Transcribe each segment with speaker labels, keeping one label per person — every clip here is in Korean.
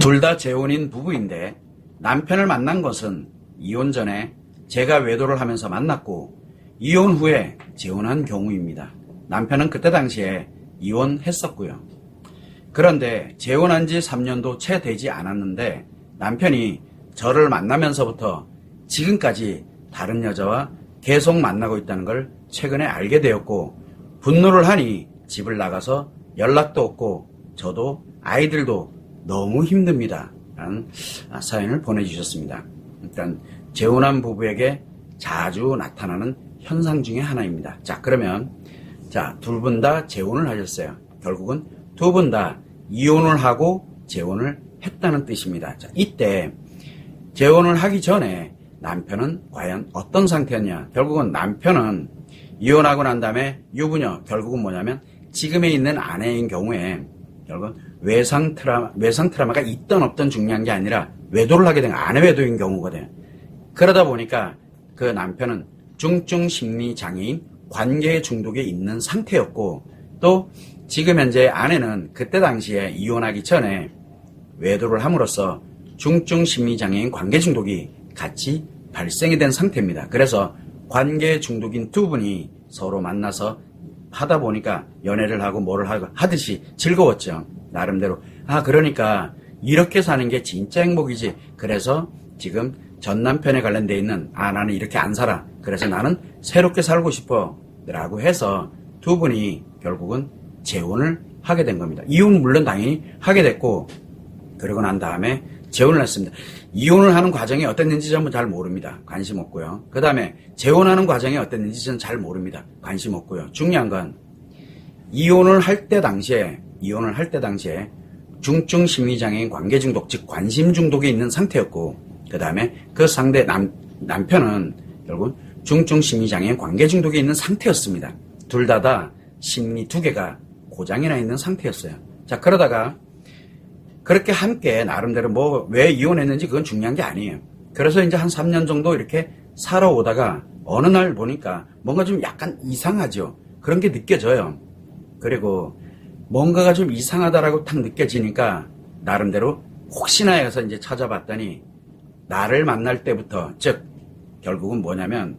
Speaker 1: 둘 다 재혼인 부부인데 남편을 만난 것은 이혼 전에 제가 외도를 하면서 만났고 이혼 후에 재혼한 경우입니다. 남편은 그때 당시에 이혼했었고요. 그런데 재혼한 지 3년도 채 되지 않았는데 남편이 저를 만나면서부터 지금까지 다른 여자와 계속 만나고 있다는 걸 최근에 알게 되었고 분노를 하니 집을 나가서 연락도 없고 저도 아이들도 너무 힘듭니다. 라는 사연을 보내주셨습니다. 일단 재혼한 부부에게 자주 나타나는 현상 중에 하나입니다. 자, 그러면 둘 분 다 재혼을 하셨어요. 결국은 두 분 다 이혼을 하고 재혼을 했다는 뜻입니다. 자, 이때 재혼을 하기 전에 남편은 과연 어떤 상태였냐? 결국은 남편은 이혼하고 난 다음에 유부녀, 결국은 뭐냐면 지금에 있는 아내인 경우에 결국은 외상 트라우마가 있던 없던 중요한 게 아니라 외도를 하게 된 아내 외도인 경우거든요. 그러다 보니까 그 남편은 중증 심리 장애인 관계 중독에 있는 상태였고 또 지금 현재 아내는 그때 당시에 이혼하기 전에 외도를 함으로써 중증 심리 장애인 관계 중독이 같이 발생이 된 상태입니다. 그래서 관계 중독인 두 분이 서로 만나서 하다 보니까 연애를 하고 뭐를 하고 하듯이 즐거웠죠. 나름대로. 그러니까 이렇게 사는 게 진짜 행복이지. 그래서 지금 전 남편에 관련되어 있는 나는 이렇게 안 살아. 그래서 나는 새롭게 살고 싶어. 라고 해서 두 분이 결국은 재혼을 하게 된 겁니다. 이혼은 물론 당연히 하게 됐고 그러고 난 다음에 재혼을 했습니다. 이혼을 하는 과정이 어땠는지 저는 잘 모릅니다. 관심 없고요. 그 다음에 재혼하는 과정이 어땠는지 저는 잘 모릅니다. 관심 없고요. 중요한 건 이혼을 할 때 당시에 중증 심리장애인 관계 중독, 즉 관심 중독에 있는 상태였고 그 다음에 그 상대 남편은 결국 중증 심리장애인 관계 중독에 있는 상태였습니다. 둘 다 심리 두 개가 고장이 나 있는 상태였어요. 자, 그러다가 그렇게 함께 나름대로 왜 이혼했는지 그건 중요한 게 아니에요. 그래서 이제 한 3년 정도 이렇게 살아오다가 어느 날 보니까 뭔가 좀 약간 이상하죠. 그런 게 느껴져요. 그리고 뭔가가 좀 이상하다라고 딱 느껴지니까 나름대로 혹시나 해서 이제 찾아봤더니 나를 만날 때부터 즉 결국은 뭐냐면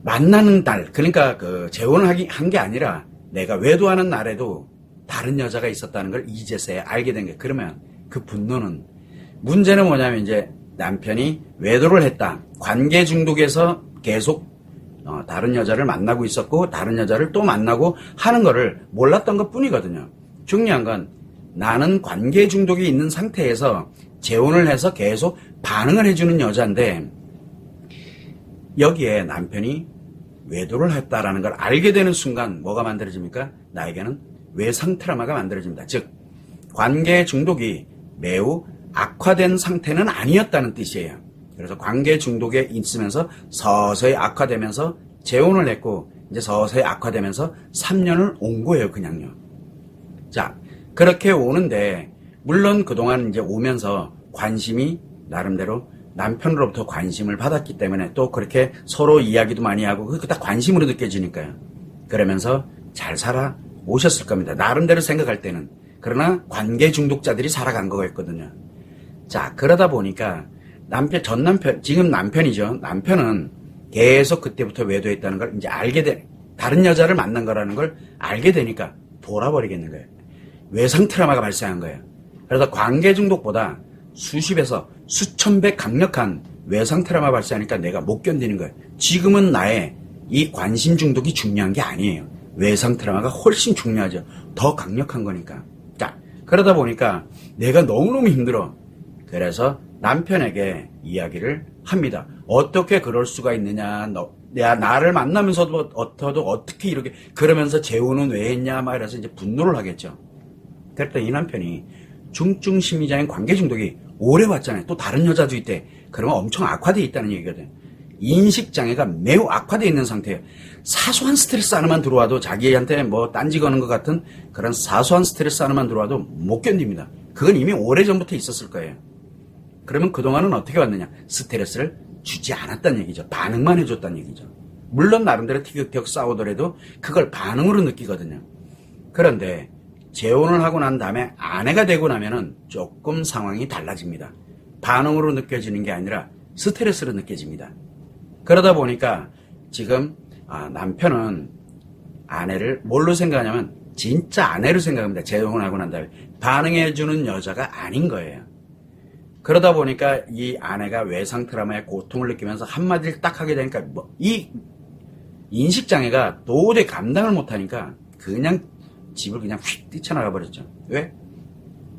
Speaker 1: 만나는 날 그러니까 그 재혼을 한 게 아니라 내가 외도하는 날에도 다른 여자가 있었다는 걸 이제서야 알게 된 게 그러면 그 분노는 문제는 뭐냐면 이제 남편이 외도를 했다. 관계 중독에서 계속 다른 여자를 만나고 있었고 다른 여자를 또 만나고 하는 거를 몰랐던 것 뿐이거든요. 중요한 건 나는 관계 중독이 있는 상태에서 재혼을 해서 계속 반응을 해주는 여자인데 여기에 남편이 외도를 했다라는 걸 알게 되는 순간 뭐가 만들어집니까? 나에게는 외상 트라우마가 만들어집니다. 즉 관계 중독이 매우 악화된 상태는 아니었다는 뜻이에요. 그래서 관계 중독에 있으면서 서서히 악화되면서 재혼을 했고 이제 서서히 악화되면서 3년을 온 거예요. 그냥요. 자, 그렇게 오는데 물론 그동안 이제 오면서 관심이 나름대로 남편으로부터 관심을 받았기 때문에 또 그렇게 서로 이야기도 많이 하고 그게 다 관심으로 느껴지니까요. 그러면서 잘 살아 오셨을 겁니다. 나름대로 생각할 때는. 그러나 관계 중독자들이 살아간 거가 있거든요. 자, 그러다 보니까 지금 남편이죠. 남편은 계속 그때부터 외도했다는 걸 이제 다른 여자를 만난 거라는 걸 알게 되니까 돌아버리겠는 거예요. 외상 트라우마가 발생한 거예요. 그래서 관계 중독보다 수십에서 수천 배 강력한 외상 트라우마 발생하니까 내가 못 견디는 거예요. 지금은 나의 이 관심 중독이 중요한 게 아니에요. 외상 트라우마가 훨씬 중요하죠. 더 강력한 거니까. 자, 그러다 보니까 내가 너무너무 힘들어. 그래서 남편에게 이야기를 합니다. 어떻게 그럴 수가 있느냐. 나를 만나면서도 어떻게 이렇게 그러면서 재혼은 왜 했냐. 막 이래서 이제 분노를 하겠죠. 그랬더니 이 남편이 중증 심리장애인 관계 중독이 오래 왔잖아요. 또 다른 여자도 있대. 그러면 엄청 악화되어 있다는 얘기거든. 인식장애가 매우 악화되어 있는 상태예요. 사소한 스트레스 하나만 들어와도 자기한테 딴지 거는 것 같은 그런 사소한 스트레스 하나만 들어와도 못 견딥니다. 그건 이미 오래전부터 있었을 거예요. 그러면 그동안은 어떻게 왔느냐? 스트레스를 주지 않았다는 얘기죠. 반응만 해줬다는 얘기죠. 물론 나름대로 티격태격 싸우더라도 그걸 반응으로 느끼거든요. 그런데 재혼을 하고 난 다음에 아내가 되고 나면은 조금 상황이 달라집니다. 반응으로 느껴지는 게 아니라 스트레스로 느껴집니다. 그러다 보니까 지금 남편은 아내를 뭘로 생각하냐면 진짜 아내로 생각합니다. 재혼하고 난 다음에 반응해주는 여자가 아닌 거예요. 그러다 보니까 이 아내가 외상 트라우마의 고통을 느끼면서 한마디를 딱 하게 되니까 이 인식장애가 도저히 감당을 못하니까 그냥 집을 그냥 휙 뛰쳐나가 버렸죠. 왜?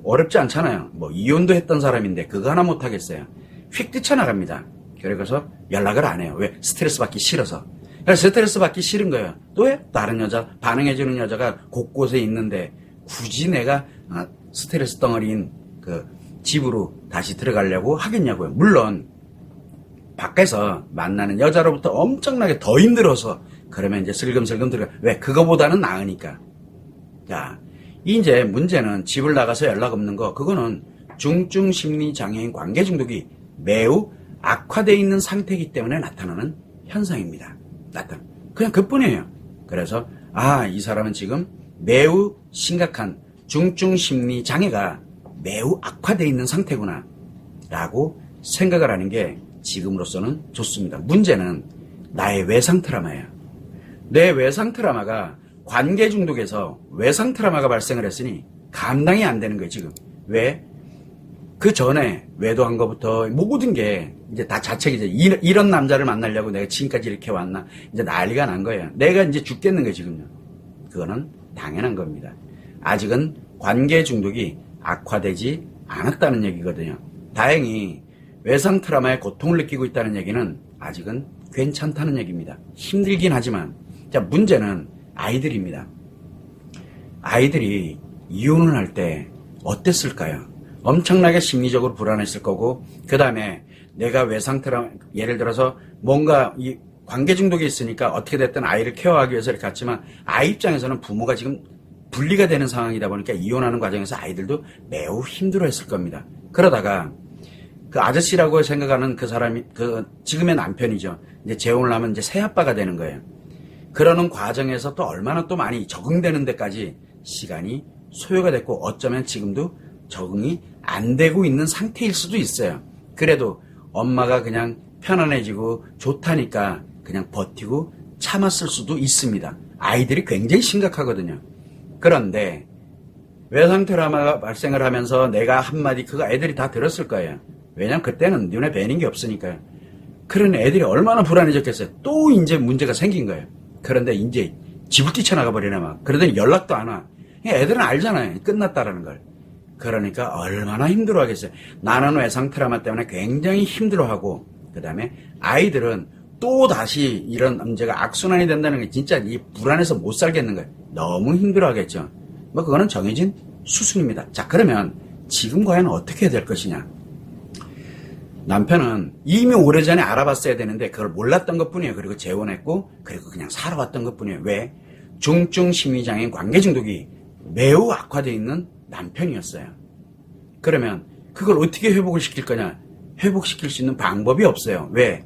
Speaker 1: 어렵지 않잖아요. 이혼도 했던 사람인데 그거 하나 못하겠어요. 휙 뛰쳐나갑니다. 그래서 연락을 안 해요. 왜? 스트레스 받기 싫어서. 그래서 스트레스 받기 싫은 거예요. 또 왜? 다른 여자, 반응해주는 여자가 곳곳에 있는데 굳이 내가 스트레스 덩어리인 그 집으로 다시 들어가려고 하겠냐고요. 물론 밖에서 만나는 여자로부터 엄청나게 더 힘들어서 그러면 이제 슬금슬금 들어가. 왜? 그거보다는 나으니까. 자, 이제 문제는 집을 나가서 연락 없는 거, 그거는 중증 심리 장애인 관계 중독이 매우 악화되어 있는 상태이기 때문에 나타나는 현상입니다. 그냥 그뿐이에요. 그래서 이 사람은 지금 매우 심각한 중증 심리 장애가 매우 악화되어 있는 상태구나 라고 생각을 하는 게 지금으로서는 좋습니다. 문제는 나의 외상 트라우마예요. 내 외상 트라우마가 관계 중독에서 외상 트라우마가 발생을 했으니 감당이 안 되는 거예요, 지금. 왜? 그 전에 외도한 것부터 모든 게 이제 다 자책이죠. 이런 남자를 만나려고 내가 지금까지 이렇게 왔나? 이제 난리가 난 거예요. 내가 이제 죽겠는 거예요, 지금요. 그거는 당연한 겁니다. 아직은 관계 중독이 악화되지 않았다는 얘기거든요. 다행히 외상 트라우마의 고통을 느끼고 있다는 얘기는 아직은 괜찮다는 얘기입니다. 힘들긴 하지만, 자, 문제는 아이들입니다. 아이들이 이혼을 할 때 어땠을까요? 엄청나게 심리적으로 불안했을 거고, 그 다음에 내가 외상 트라우마, 예를 들어서 뭔가 이 관계 중독이 있으니까 어떻게 됐든 아이를 케어하기 위해서 이렇게 갔지만, 아이 입장에서는 부모가 지금 분리가 되는 상황이다 보니까 이혼하는 과정에서 아이들도 매우 힘들어했을 겁니다. 그러다가 그 아저씨라고 생각하는 그 사람이 지금의 남편이죠. 이제 재혼을 하면 이제 새아빠가 되는 거예요. 그러는 과정에서 또 얼마나 또 많이 적응되는 데까지 시간이 소요가 됐고 어쩌면 지금도 적응이 안 되고 있는 상태일 수도 있어요. 그래도 엄마가 그냥 편안해지고 좋다니까 그냥 버티고 참았을 수도 있습니다. 아이들이 굉장히 심각하거든요. 그런데 외상 트라우마가 발생을 하면서 내가 한마디 그거 애들이 다 들었을 거예요. 왜냐면 그때는 눈에 뵈는 게 없으니까요. 그런 애들이 얼마나 불안해졌겠어요. 또 이제 문제가 생긴 거예요. 그런데 이제 집을 뛰쳐나가 버리네 막. 그러더니 연락도 안 와. 애들은 알잖아요. 끝났다라는 걸. 그러니까 얼마나 힘들어하겠어요. 나는 외상 트라우마 때문에 굉장히 힘들어하고 그 다음에 아이들은 또 다시 이런 문제가 악순환이 된다는 게 진짜 이 불안해서 못 살겠는 거예요. 너무 힘들어하겠죠. 그거는 정해진 수순입니다. 자, 그러면 지금 과연 어떻게 해야 될 것이냐. 남편은 이미 오래전에 알아봤어야 되는데 그걸 몰랐던 것뿐이에요. 그리고 재혼했고 그리고 그냥 살아왔던 것뿐이에요. 왜? 중증 심리장애인 관계 중독이 매우 악화되어 있는 남편이었어요. 그러면 그걸 어떻게 회복을 시킬 거냐? 회복시킬 수 있는 방법이 없어요. 왜?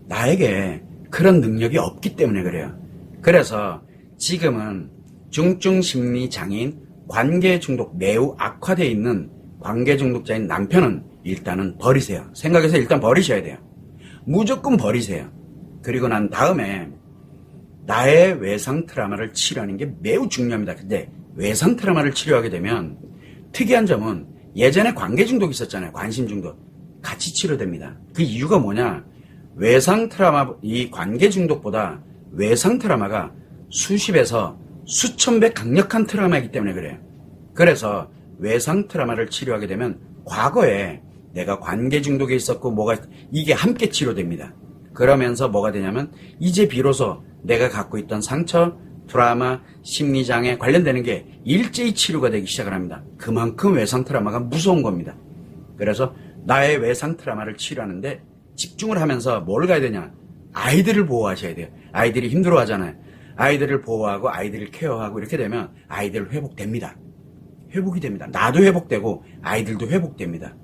Speaker 1: 나에게 그런 능력이 없기 때문에 그래요. 그래서 지금은 중증 심리장애인 관계 중독 매우 악화되어 있는 관계 중독자인 남편은 일단은 버리세요. 생각해서 일단 버리셔야 돼요. 무조건 버리세요. 그리고 난 다음에 나의 외상 트라우마를 치료하는 게 매우 중요합니다. 근데 외상 트라우마를 치료하게 되면 특이한 점은 예전에 관계 중독이 있었잖아요. 관심 중독. 같이 치료됩니다. 그 이유가 뭐냐? 외상 트라우마, 이 관계 중독보다 외상 트라우마가 수십에서 수천 배 강력한 트라우마이기 때문에 그래요. 그래서 외상 트라우마를 치료하게 되면 과거에 내가 관계 중독에 있었고 이게 함께 치료됩니다. 그러면서 뭐가 되냐면 이제 비로소 내가 갖고 있던 상처, 트라우마, 심리장애 관련되는 게 일제히 치료가 되기 시작을 합니다. 그만큼 외상 트라우마가 무서운 겁니다. 그래서 나의 외상 트라우마를 치료하는데 집중을 하면서 뭘 가야 되냐? 아이들을 보호하셔야 돼요. 아이들이 힘들어하잖아요. 아이들을 보호하고 아이들을 케어하고 이렇게 되면 아이들 회복됩니다. 회복이 됩니다. 나도 회복되고 아이들도 회복됩니다.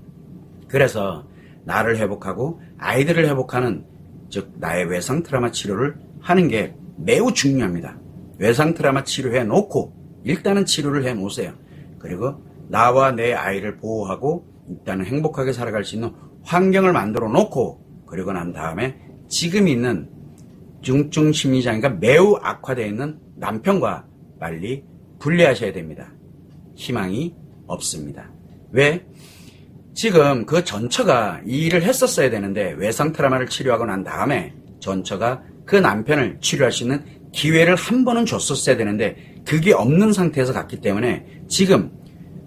Speaker 1: 그래서 나를 회복하고 아이들을 회복하는 즉 나의 외상 트라우마 치료를 하는 게 매우 중요합니다. 외상 트라우마 치료해 놓고 일단은 치료를 해 놓으세요. 그리고 나와 내 아이를 보호하고 일단은 행복하게 살아갈 수 있는 환경을 만들어 놓고, 그리고 난 다음에 지금 있는 중증 심리장애가 매우 악화되어 있는 남편과 빨리 분리하셔야 됩니다. 희망이 없습니다. 왜? 지금 그 전처가 이 일을 했었어야 되는데 외상 트라우마를 치료하고 난 다음에 전처가 그 남편을 치료할 수 있는 기회를 한 번은 줬었어야 되는데 그게 없는 상태에서 갔기 때문에 지금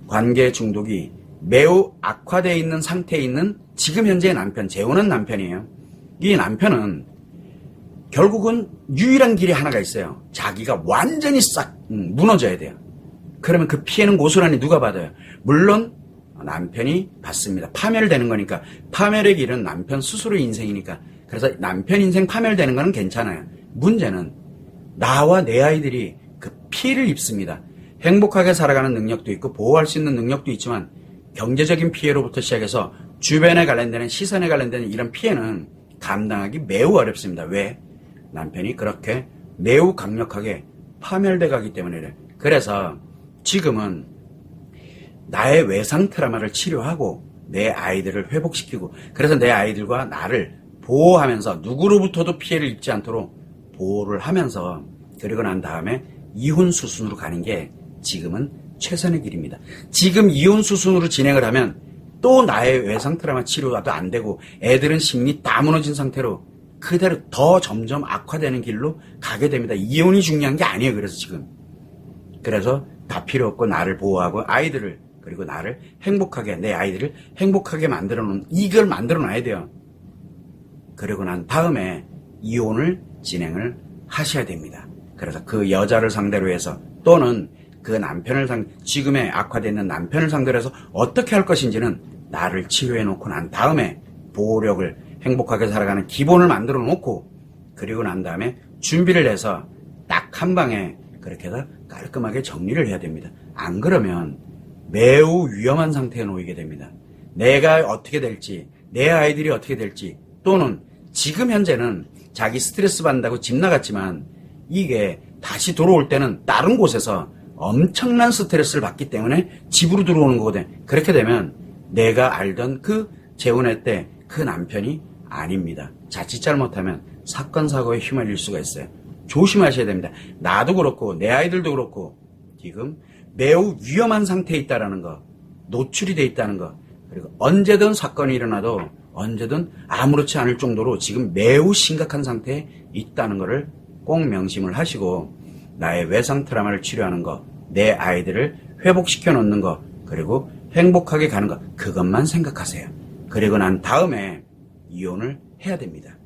Speaker 1: 관계 중독이 매우 악화되어 있는 상태에 있는 지금 현재의 남편, 재혼한 남편이에요. 이 남편은 결국은 유일한 길이 하나가 있어요. 자기가 완전히 싹 무너져야 돼요. 그러면 그 피해는 고스란히 누가 받아요? 물론 남편이 받습니다. 파멸되는 거니까. 파멸의 길은 남편 스스로의 인생이니까. 그래서 남편 인생 파멸되는 거는 괜찮아요. 문제는 나와 내 아이들이 그 피해를 입습니다. 행복하게 살아가는 능력도 있고 보호할 수 있는 능력도 있지만 경제적인 피해로부터 시작해서 주변에 관련되는 시선에 관련되는 이런 피해는 감당하기 매우 어렵습니다. 왜? 남편이 그렇게 매우 강력하게 파멸돼 가기 때문에. 그래서 지금은 나의 외상 트라우마를 치료하고 내 아이들을 회복시키고, 그래서 내 아이들과 나를 보호하면서 누구로부터도 피해를 입지 않도록 보호를 하면서, 그리고 난 다음에 이혼 수순으로 가는 게 지금은 최선의 길입니다. 지금 이혼 수순으로 진행을 하면 또 나의 외상 트라우마 치료가 안 되고 애들은 심리 다 무너진 상태로 그대로 더 점점 악화되는 길로 가게 됩니다. 이혼이 중요한 게 아니에요. 그래서 다 필요 없고 나를 보호하고 아이들을, 그리고 나를 행복하게, 내 아이들을 행복하게 만들어 놓은, 이걸 만들어 놔야 돼요. 그리고 난 다음에 이혼을 진행을 하셔야 됩니다. 그래서 그 여자를 상대로 해서 또는 그 남편을 지금의 악화되는 남편을 상대로 해서 어떻게 할 것인지는 나를 치료해 놓고 난 다음에 보호력을, 행복하게 살아가는 기본을 만들어 놓고, 그리고 난 다음에 준비를 해서 딱 한 방에 그렇게 해서 깔끔하게 정리를 해야 됩니다. 안 그러면 매우 위험한 상태에 놓이게 됩니다. 내가 어떻게 될지, 내 아이들이 어떻게 될지, 또는 지금 현재는 자기 스트레스 받는다고 집 나갔지만 이게 다시 들어올 때는 다른 곳에서 엄청난 스트레스를 받기 때문에 집으로 들어오는 거거든. 그렇게 되면 내가 알던 그 재혼할 때 그 남편이 아닙니다. 자칫 잘못하면 사건 사고에 휘말릴 수가 있어요. 조심하셔야 됩니다. 나도 그렇고 내 아이들도 그렇고 지금 매우 위험한 상태에 있다는 거, 노출이 돼 있다는 거, 그리고 언제든 사건이 일어나도 언제든 아무렇지 않을 정도로 지금 매우 심각한 상태에 있다는 것을 꼭 명심을 하시고, 나의 외상 트라우마를 치료하는 거, 내 아이들을 회복시켜 놓는 거, 그리고 행복하게 가는 거, 그것만 생각하세요. 그리고 난 다음에 이혼을 해야 됩니다.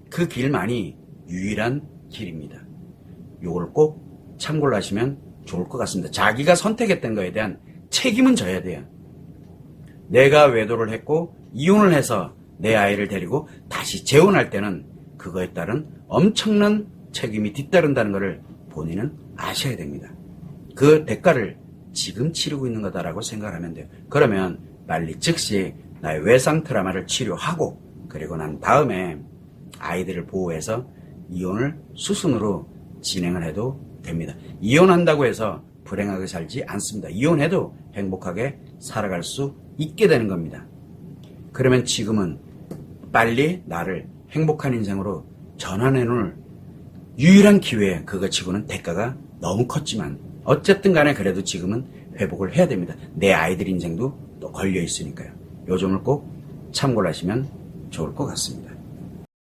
Speaker 1: 그 길만이 유일한 길입니다. 요걸 꼭 참고를 하시면 좋을 것 같습니다. 자기가 선택했던 거에 대한 책임은 져야 돼요. 내가 외도를 했고 이혼을 해서 내 아이를 데리고 다시 재혼할 때는 그거에 따른 엄청난 책임이 뒤따른다는 것을 본인은 아셔야 됩니다. 그 대가를 지금 치르고 있는 거다라고 생각하면 돼요. 그러면 빨리 즉시 나의 외상 트라우마를 치료하고, 그리고 난 다음에 아이들을 보호해서 이혼을 수순으로 진행을 해도 됩니다. 이혼한다고 해서 불행하게 살지 않습니다. 이혼해도 행복하게 살아갈 수 있게 되는 겁니다. 그러면 지금은 빨리 나를 행복한 인생으로 전환해 놓을 유일한 기회, 그거 치고는 대가가 너무 컸지만 어쨌든 간에 그래도 지금은 회복을 해야 됩니다. 내 아이들 인생도 또 걸려 있으니까요. 요 점을 꼭 참고를 하시면 좋을 것 같습니다.